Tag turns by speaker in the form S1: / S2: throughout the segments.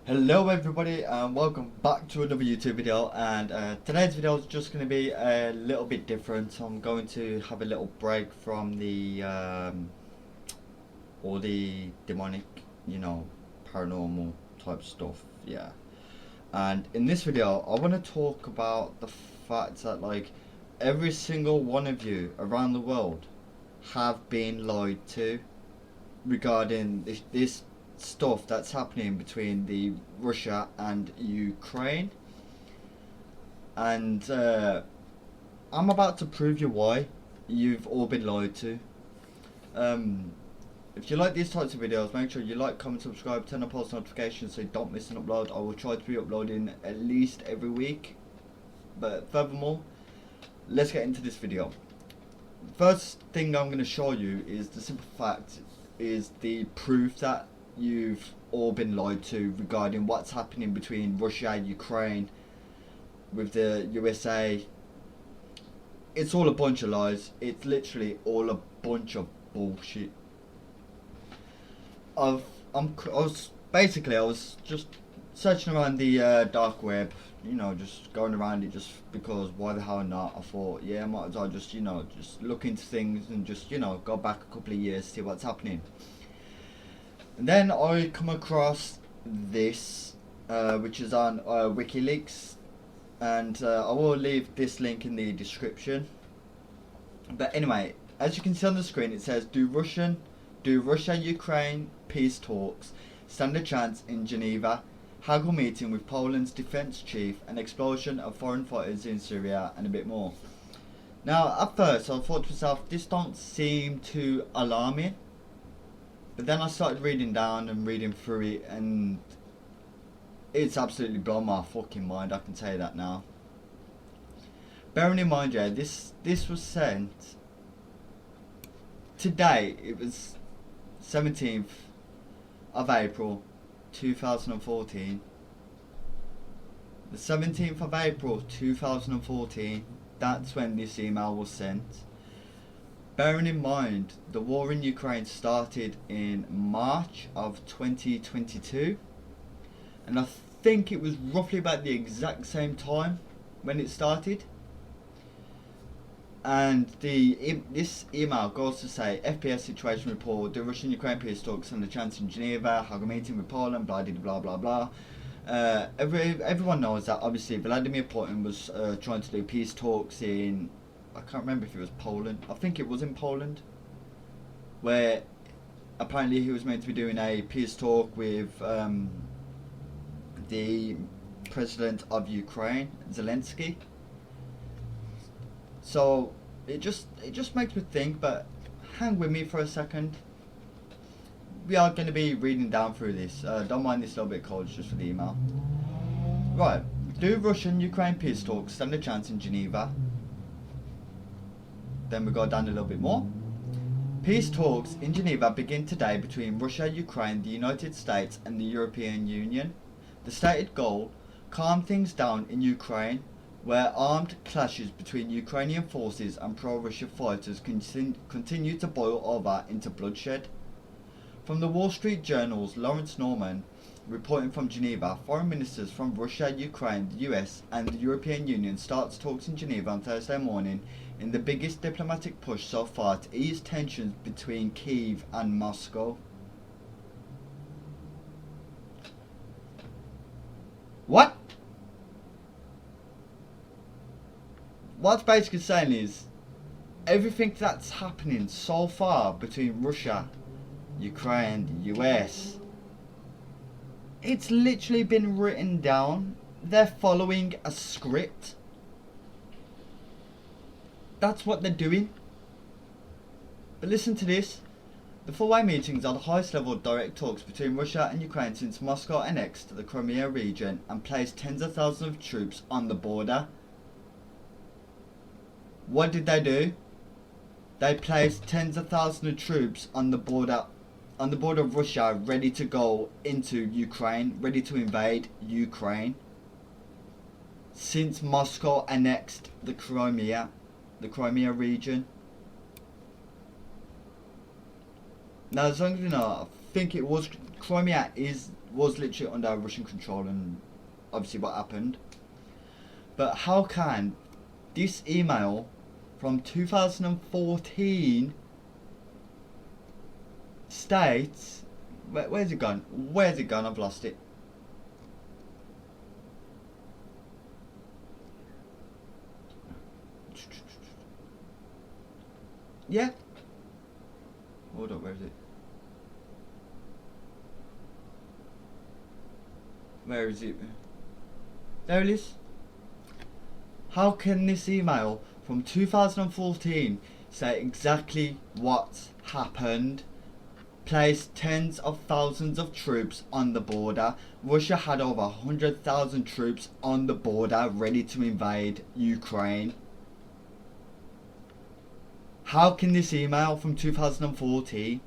S1: Hello everybody and welcome back to another YouTube video, and today's video is just going to be a little bit different. I'm going to have a little break from the all the demonic, paranormal type stuff, yeah. And in this video I want to talk about the fact that every single one of you around the world have been lied to regarding this stuff that's happening between the Russia and Ukraine, and I'm about to prove you why you've all been lied to. If you like these types of videos, make sure you like, comment, subscribe, turn on post notifications so you don't miss an upload. I will try to be uploading at least every week. But furthermore, let's get into this video. First thing I'm going to show you is the simple fact is the proof that you've all been lied to regarding what's happening between Russia and Ukraine with the USA. It's all a bunch of lies. It's literally all a bunch of bullshit. I was just searching around the dark web, just going around it just because why the hell not. I thought, yeah, I might as well just look into things and just go back a couple of years, see what's happening. And then I come across this, which is on WikiLeaks, and I will leave this link in the description. But anyway, as you can see on the screen, it says, do Russia-Ukraine peace talks stand a chance in Geneva? Haggle meeting with Poland's defence chief, an explosion of foreign fighters in Syria, and a bit more. Now, at first, I thought to myself, this don't seem too alarming. But then I started reading down and reading through it, and it's absolutely blown my fucking mind, I can tell you that now. Bearing in mind, yeah, this was sent today. It was 17th of April 2014. The 17th of April 2014, that's when this email was sent. Bearing in mind, the war in Ukraine started in March of 2022, and I think it was roughly about the exact same time when it started. And this email goes to say, FPS situation report, the Russian-Ukraine peace talks and the chance in Geneva, have a meeting with Poland, blah blah blah blah. Everyone knows that obviously Vladimir Putin was trying to do peace talks in, I can't remember if it was Poland. I think it was in Poland, where apparently he was meant to be doing a peace talk with the president of Ukraine, Zelensky. So it just makes me think, but hang with me for a second. We are going to be reading down through this. Don't mind this little bit cold, it's just for the email. Right, do Russian-Ukraine peace talks stand a chance in Geneva? Then we go down a little bit more. Peace talks in Geneva begin today between Russia, Ukraine, the United States and the European Union. The stated goal, calm things down in Ukraine, where armed clashes between Ukrainian forces and pro-Russia fighters continue to boil over into bloodshed. From the Wall Street Journal's Lawrence Norman, reporting from Geneva, foreign ministers from Russia, Ukraine, the US and the European Union starts talks in Geneva on Thursday morning in the biggest diplomatic push so far to ease tensions between Kyiv and Moscow. What? What's basically saying is, everything that's happening so far between Russia, Ukraine, the US, it's literally been written down. They're following a script. That's what they're doing. But listen to this. The four-way meetings are the highest level of direct talks between Russia and Ukraine since Moscow annexed the Crimea region and placed tens of thousands of troops on the border. What did they do? They placed tens of thousands of troops on the border of Russia, ready to go into Ukraine, ready to invade Ukraine, since Moscow annexed the Crimea region. Now, as long as you know, I think it was Crimea was literally under Russian control, and obviously what happened. But how can this email from 2014 states, where's it gone? Where's it gone? I've lost it. Yeah. Hold up, where is it? Where is it? There it is. How can this email from 2014 say exactly what happened? Placed tens of thousands of troops on the border. Russia had over 100,000 troops on the border ready to invade Ukraine. How can this email from 2014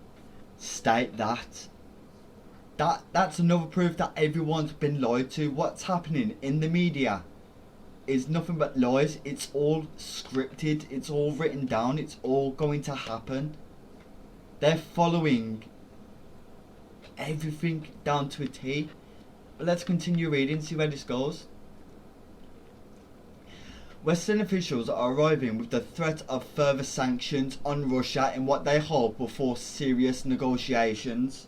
S1: state that? That's another proof that everyone's been lied to. What's happening in the media is nothing but lies. It's all scripted. It's all written down. It's all going to happen. They're following everything down to a T. But let's continue reading, see where this goes. Western officials are arriving with the threat of further sanctions on Russia in what they hope will force serious negotiations.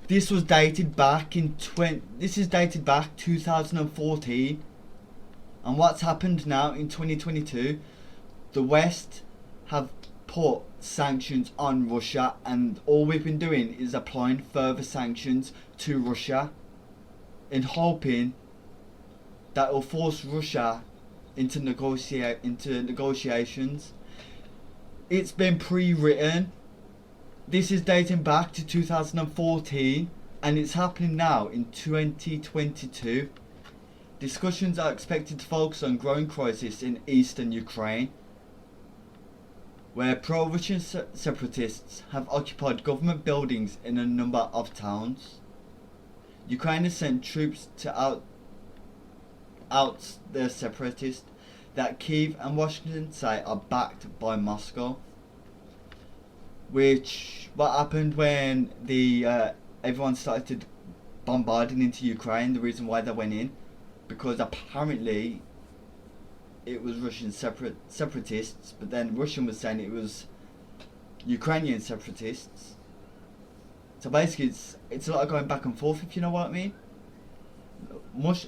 S1: This was dated back this is dated back 2014. And what's happened now in 2022? The West have put sanctions on Russia, and all we've been doing is applying further sanctions to Russia in hoping that will force Russia into negotiations. It's been pre-written. This is dating back to 2014, and it's happening now in 2022. Discussions are expected to focus on growing crisis in eastern Ukraine, where pro-Russian separatists have occupied government buildings in a number of towns. Ukraine has sent troops to out the separatists that Kyiv and Washington say are backed by Moscow. Which, what happened when everyone started bombarding into Ukraine, the reason why they went in, because apparently it was Russian separatists, but then Russian was saying it was Ukrainian separatists. So basically it's a lot of going back and forth, if you know what I mean.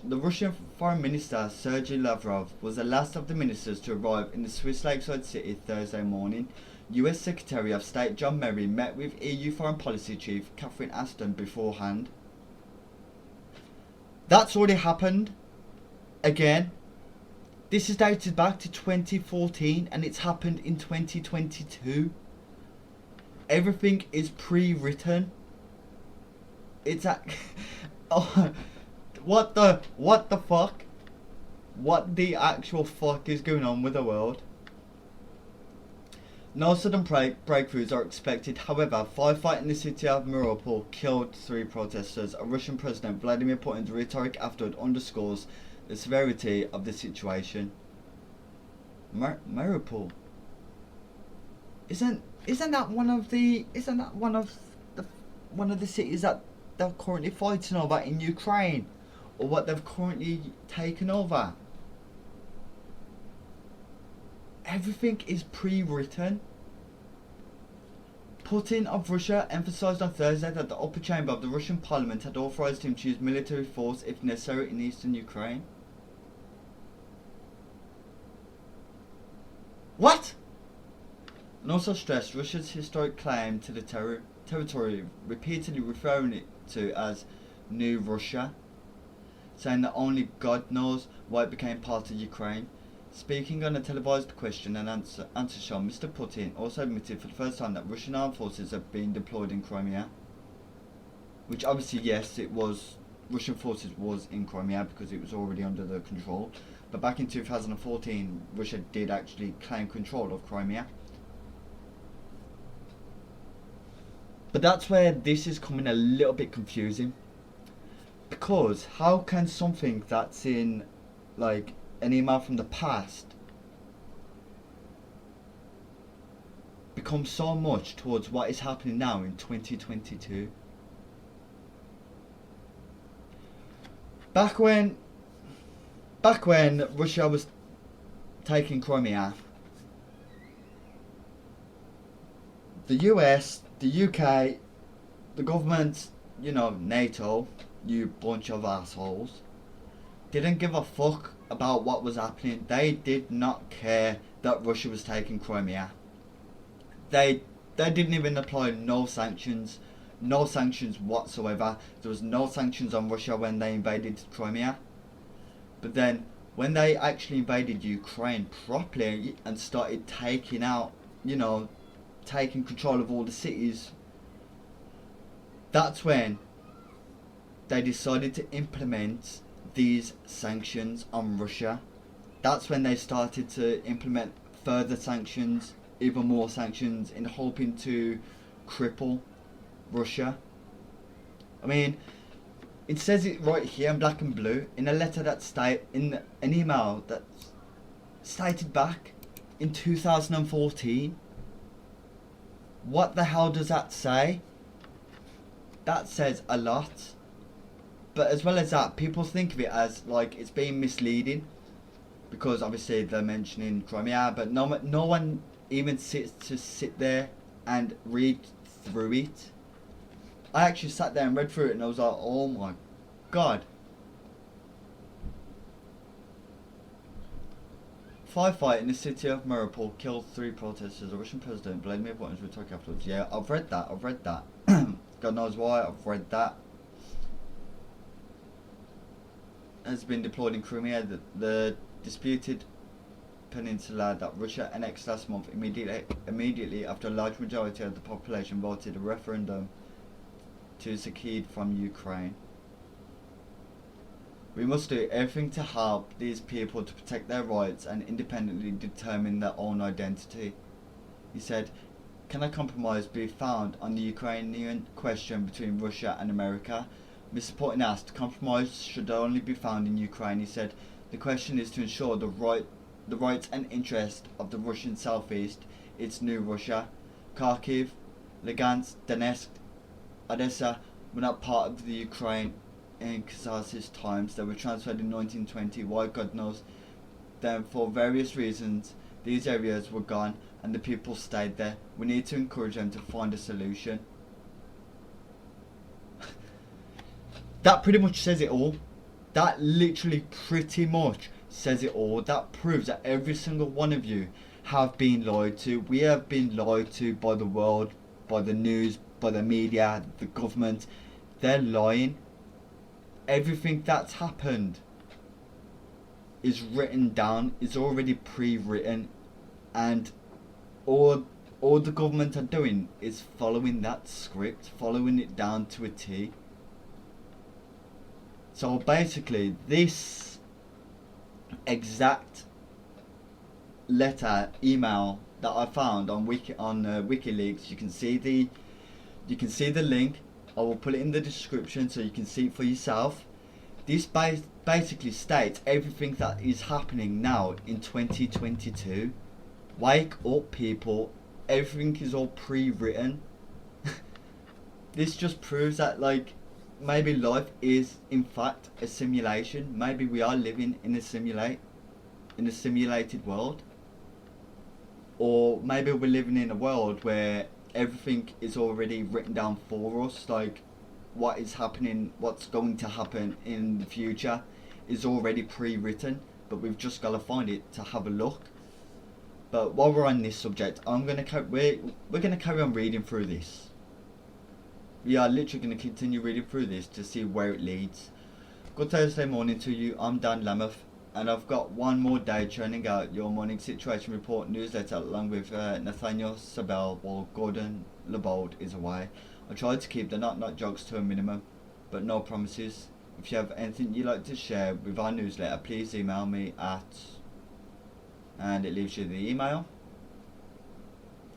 S1: The Russian Foreign Minister Sergei Lavrov was the last of the ministers to arrive in the Swiss lakeside city Thursday morning. US Secretary of State John Kerry met with EU Foreign Policy Chief Catherine Ashton beforehand. That's already happened. Again, this is dated back to 2014 and it's happened in 2022. Everything is pre-written. It's oh, what the fuck? What the actual fuck is going on with the world? No sudden breakthroughs are expected. However, firefight in the city of Mariupol killed 3 protesters. A Russian President Vladimir Putin's rhetoric afterward underscores the severity of the situation. Mariupol. Isn't that one of the cities that they're currently fighting over in Ukraine, or what they've currently taken over? Everything is pre-written. Putin of Russia emphasised on Thursday that the upper chamber of the Russian parliament had authorised him to use military force if necessary in eastern Ukraine. What? And also stressed Russia's historic claim to the territory, repeatedly referring it to as New Russia, saying that only God knows why it became part of Ukraine. Speaking on a televised question and answer show, Mr. Putin also admitted for the first time that Russian armed forces have been deployed in Crimea. Which obviously, yes, it was, Russian forces was in Crimea because it was already under their control. But back in 2014, Russia did actually claim control of Crimea. But that's where this is coming a little bit confusing. Because how can something that's in, like, an email from the past become so much towards what is happening now in 2022. Back when Russia was taking Crimea, the US, the UK, the government, you know, NATO, you bunch of assholes, didn't give a fuck about what was happening. They did not care that Russia was taking Crimea. They didn't even apply no sanctions whatsoever. There was no sanctions on Russia when they invaded Crimea. But then when they actually invaded Ukraine properly and started taking out, you know, taking control of all the cities, that's when they decided to implement these sanctions on Russia. That's when they started to implement further sanctions, even more sanctions, in hoping to cripple Russia. I mean, it says it right here in black and blue in a letter that in an email that stated back in 2014. What the hell does that say? That says a lot. But as well as that, people think of it as like it's being misleading, because obviously they're mentioning Crimea, but no one even sit there and read through it. I actually sat there and read through it, and I was like, oh my god. Firefight in the city of Mariupol killed 3 protesters. The Russian president Vladimir Putin's rhetoric afterwards. Yeah, I've read that. God knows why, I've read that. Has been deployed in Crimea, the disputed peninsula that Russia annexed last month, immediately after a large majority of the population voted a referendum to secede from Ukraine. We must do everything to help these people to protect their rights and independently determine their own identity. He said, can a compromise be found on the Ukrainian question between Russia and America? Mr. Putin asked, compromise should only be found in Ukraine. He said, the question is to ensure the rights and interest of the Russian southeast, its new Russia. Kharkiv, Lugansk, Donetsk, Odessa were not part of the Ukraine in Kazak's times. They were transferred in 1920. Why, God knows. Then, for various reasons, these areas were gone and the people stayed there. We need to encourage them to find a solution. That pretty much says it all. That literally pretty much says it all. That proves that every single one of you have been lied to. We have been lied to by the world, by the news, by the media, the government. They're lying. Everything that's happened is written down, is already pre-written, and all the government are doing is following that script, following it down to a T. So basically, this exact email that I found on WikiLeaks, you can see the link. I will put it in the description so you can see it for yourself. This basically states everything that is happening now in 2022. Wake up, people! Everything is all pre-written. This just proves that, like, maybe life is in fact a simulation. Maybe we are living in a simulated world, or maybe we're living in a world where everything is already written down for us. Like, what is happening, what's going to happen in the future is already pre-written, but we've just got to find it to have a look. But while we're on this subject, we're going to carry on reading through this. We are literally going to continue reading through this to see where it leads. Good Thursday morning to you. I'm Dan Lameth, and I've got one more day churning out your morning situation report newsletter along with Nathaniel Sabel while Gordon Lebold is away. I tried to keep the not jokes to a minimum, but no promises. If you have anything you'd like to share with our newsletter, please email me at, and it leaves you the email.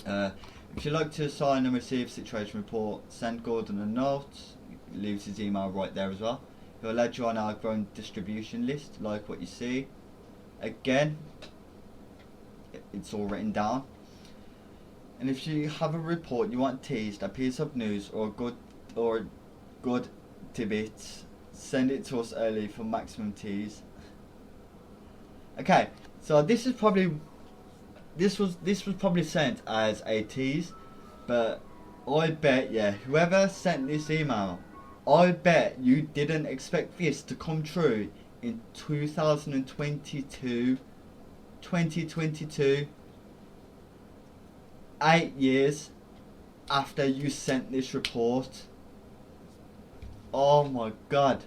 S1: If you'd like to sign and receive situation report, send Gordon a note. It leaves his email right there as well. He'll add you on our growing distribution list, like what you see. Again, it's all written down. And if you have a report you want teased, a piece of news, or good tidbits, send it to us early for maximum tease. Okay, so this was probably sent as a tease, but I bet, yeah, whoever sent this email, I bet you didn't expect this to come true in 2022, 8 years after you sent this report. Oh my god.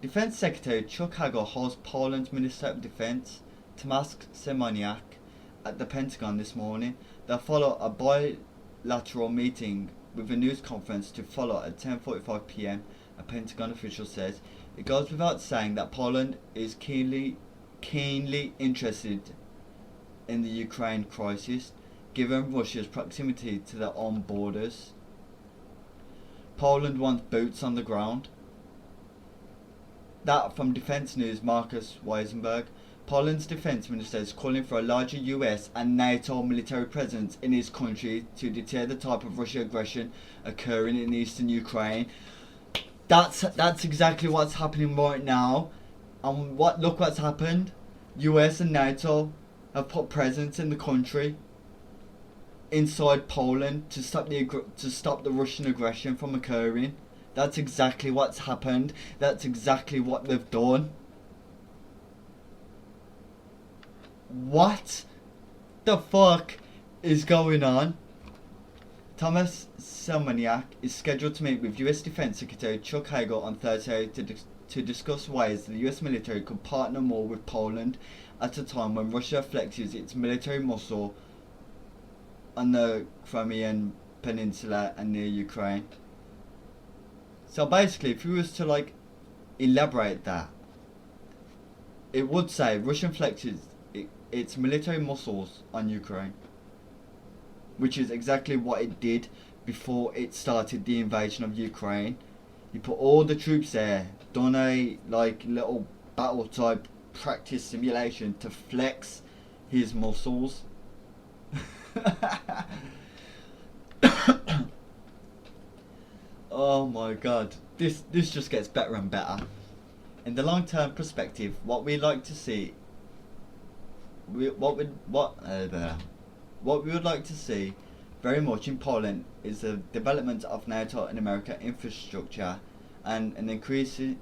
S1: Defense Secretary Chuck Hagel holds Poland's Minister of Defense, Tomasz Semeniak, at the Pentagon this morning. They'll follow a bilateral meeting with a news conference to follow at 10:45 p.m, a Pentagon official says. It goes without saying that Poland is keenly interested in the Ukraine crisis, given Russia's proximity to their own borders. Poland wants boots on the ground. That from Defense News' Marcus Weisenberg. Poland's defense minister is calling for a larger US and NATO military presence in his country to deter the type of Russian aggression occurring in eastern Ukraine. That's exactly what's happening right now. And look what's happened. US and NATO have put presence in the country, inside Poland, to stop the Russian aggression from occurring. That's exactly what's happened. That's exactly what they've done. What the fuck is going on? Tomasz Semeniak is scheduled to meet with US Defense Secretary Chuck Hagel on Thursday to discuss ways the US military could partner more with Poland at a time when Russia flexes its military muscle on the Crimean Peninsula and near Ukraine. So basically, if we was to like elaborate that, it would say Russian flexes its military muscles on Ukraine, which is exactly what it did before it started the invasion of Ukraine. You put all the troops there, done a like little battle type practice simulation to flex his muscles. Oh my god, this just gets better and better. In the long term perspective, what we like to see, what we would like to see very much in Poland is the development of NATO and American infrastructure and an increasing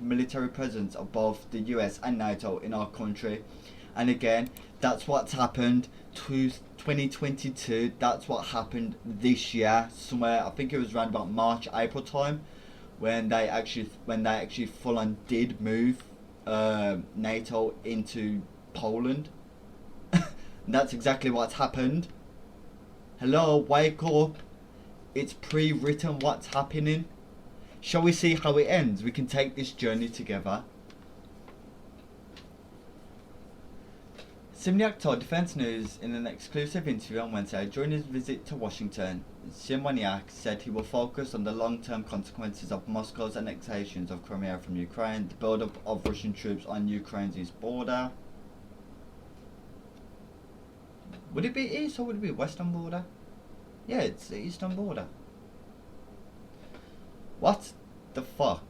S1: military presence of both the US and NATO in our country. And again, that's what's happened to 2022. That's what happened this year somewhere. I think it was around about March, April time, when they actually full on did move NATO into Poland. That's exactly what's happened. Hello, wake up. It's pre-written what's happening. Shall we see how it ends? We can take this journey together. Semeniak told Defense News in an exclusive interview on Wednesday during his visit to Washington. Semeniak said he will focus on the long-term consequences of Moscow's annexations of Crimea from Ukraine, the build-up of Russian troops on Ukraine's east border. Would it be east or would it be western border? Yeah, it's the eastern border. What the fuck?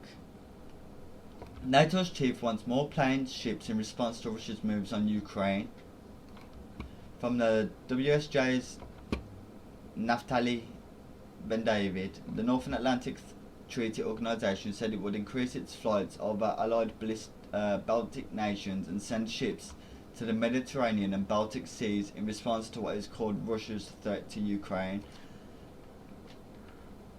S1: NATO's chief wants more planes, ships in response to Russia's moves on Ukraine. From the WSJ's Naftali Ben-David, the Northern Atlantic Treaty Organization said it would increase its flights over allied Baltic nations and send ships to the Mediterranean and Baltic seas in response to what is called Russia's threat to Ukraine.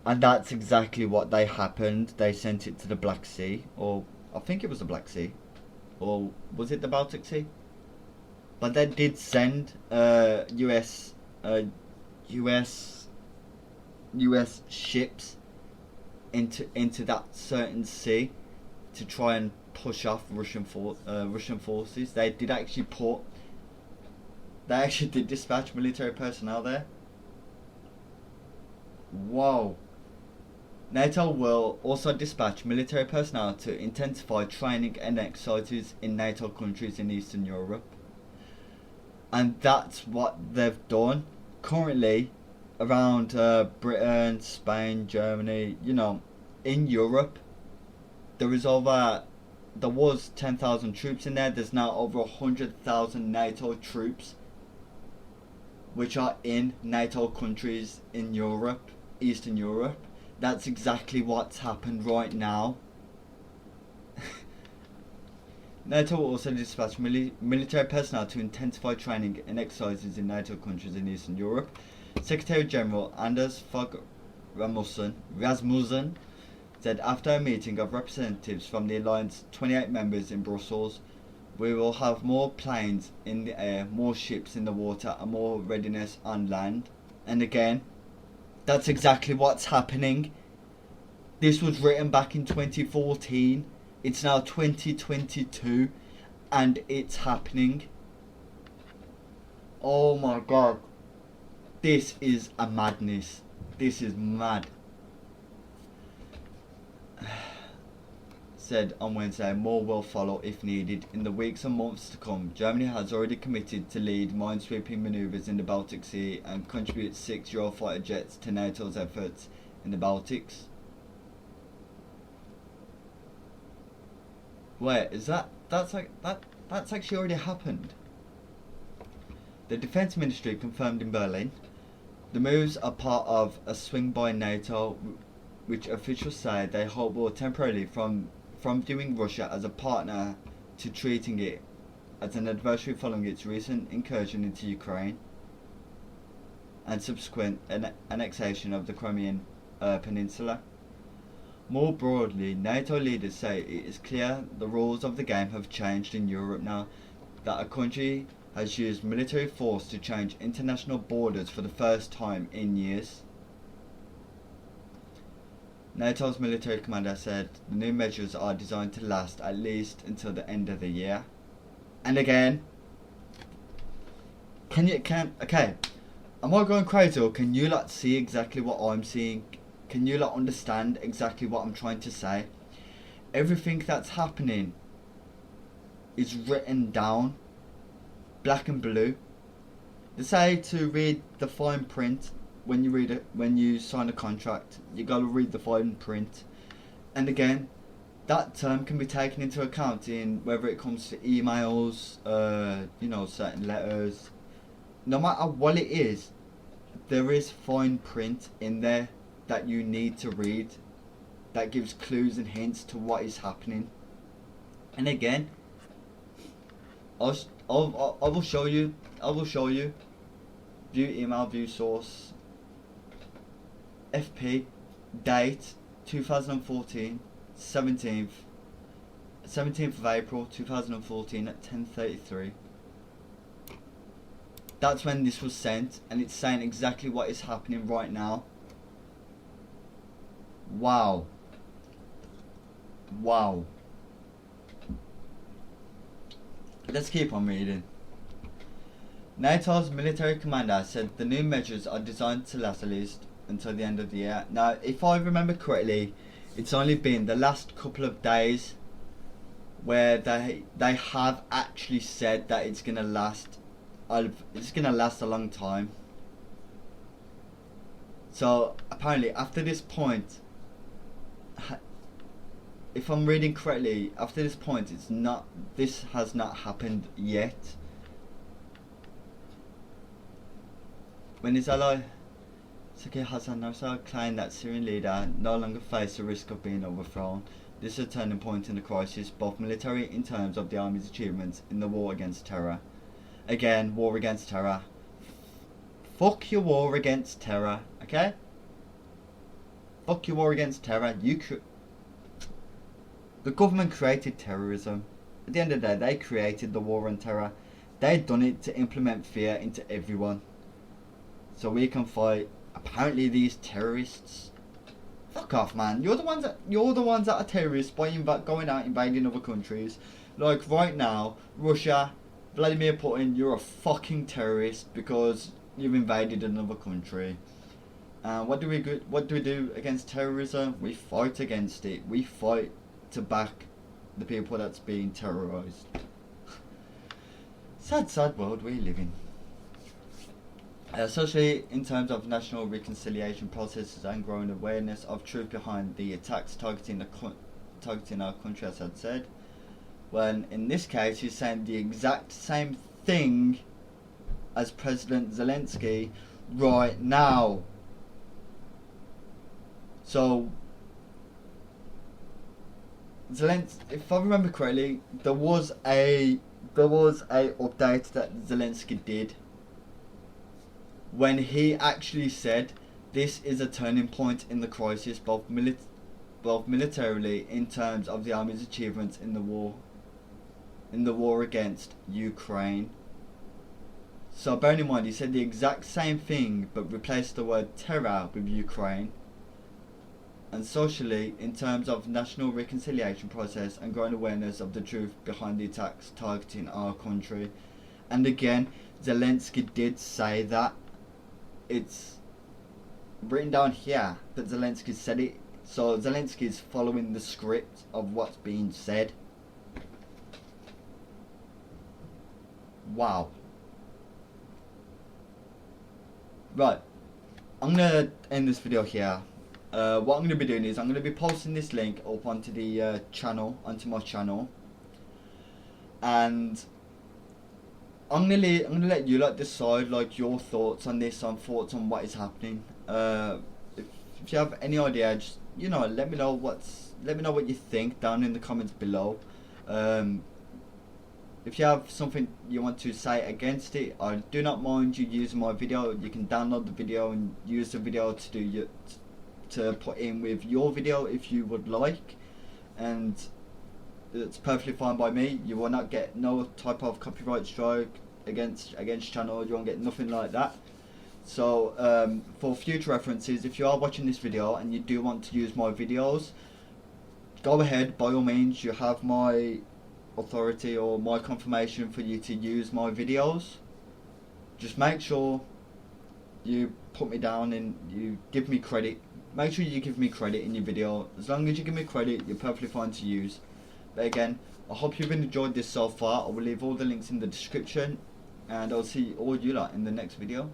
S1: And that's exactly what happened. They sent it to the Black Sea, or I think it was the Black Sea, or was it the Baltic Sea? But they did send US ships into that certain sea to try and push off Russian forces. They actually did dispatch military personnel there. Whoa. NATO will also dispatch military personnel to intensify training and exercises in NATO countries in Eastern Europe. And that's what they've done. Currently, around Britain, Spain, Germany, you know, in Europe, there was 10,000 troops in there. There's now over 100,000 NATO troops, which are in NATO countries in Europe, Eastern Europe. That's exactly what's happened right now. NATO will also dispatch military personnel to intensify training and exercises in NATO countries in Eastern Europe. Secretary General Anders Fogh Rasmussen said after a meeting of representatives from the alliance's 28 members in Brussels, we will have more planes in the air, more ships in the water, and more readiness on land. And again, that's exactly what's happening. This was written back in 2014. It's now 2022 and it's happening. Oh my god. This is a madness. This is mad. Said on Wednesday, more will follow if needed. In the weeks and months to come, Germany has already committed to lead minesweeping manoeuvres in the Baltic Sea and contribute 6 Eurofighter jets to NATO's efforts in the Baltics. Wait, is that's actually already happened? The Defence Ministry confirmed in Berlin. The moves are part of a swing by NATO, which officials say they hope will temporarily from viewing Russia as a partner to treating it as an adversary following its recent incursion into Ukraine and subsequent annexation of the Crimean Peninsula. More broadly, NATO leaders say it is clear the rules of the game have changed in Europe now that a country has used military force to change international borders for the first time in years. NATO's military commander said the new measures are designed to last at least until the end of the year. And again, okay, am I going crazy, or can you lot see exactly what I'm seeing? Can you lot understand exactly what I'm trying to say? Everything that's happening is written down, black and blue. They say to read the fine print when you sign a contract. You gotta read the fine print. And again, that term can be taken into account in whether it comes to emails, you know, certain letters. No matter what it is, there is fine print in there that you need to read, that gives clues and hints to what is happening. And again, I will show you. View email, view source. FP, date 2014, 17th of April 2014 at 10:33. That's when this was sent, and it's saying exactly what is happening right now. Wow. Let's keep on reading. NATO's military commander said the new measures are designed to last at least until the end of the year. Now, if I remember correctly, it's only been the last couple of days where they have actually said that it's gonna last. It's gonna last a long time. So apparently, after this point, if I'm reading correctly, after this point, this has not happened yet. When his ally Saki Hassan Nasser claimed that Syrian leader no longer faced the risk of being overthrown. This is a turning point in the crisis, both military in terms of the army's achievements in the war against terror. Again, war against terror. Fuck your war against terror, okay? Fuck your war against terror. The government created terrorism. At the end of the day, they created the war on terror. They've done it to implement fear into everyone, so we can fight apparently these terrorists. Fuck off, man. You're the ones that are terrorists by going out invading other countries. Like right now, Russia, Vladimir Putin, you're a fucking terrorist because you've invaded another country. What do we do against terrorism? We fight against it. We fight to back the people that's being terrorized. Sad world we live in. Especially in terms of national reconciliation processes and growing awareness of truth behind the attacks targeting our country, as I'd said. When in this case he's saying the exact same thing as President Zelensky right now. So Zelensky, if I remember correctly, there was a update that Zelensky did when he actually said this is a turning point in the crisis, both militarily in terms of the army's achievements in the war against Ukraine. So bearing in mind, he said the exact same thing but replaced the word terror with Ukraine. And socially, in terms of national reconciliation process and growing awareness of the truth behind the attacks targeting our country. And again, Zelensky did say that. It's written down here that Zelensky said it, so Zelensky is following the script of what's being said. Wow. Right, I'm gonna end this video here. What I'm gonna be doing is I'm gonna be posting this link up onto the channel, onto my channel, and I'm gonna let you decide your thoughts on this, thoughts on what is happening. If you have any idea, just let me know what you think down in the comments below. If you have something you want to say against it, I do not mind you using my video. You can download the video and use the video to put in with your video if you would like, and it's perfectly fine by me. You will not get no type of copyright strike against channel. You won't get nothing like that. So for future references, if you are watching this video and you do want to use my videos, go ahead, by all means. You have my authority or my confirmation for you to use my videos. Just make sure you put me down and you give me credit. Make sure you give me credit in your video. As long as you give me credit, you're perfectly fine to use. But again, I hope you've enjoyed this so far. I will leave all the links in the description, and I'll see all you lot in the next video.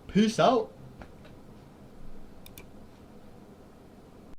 S1: Peace out.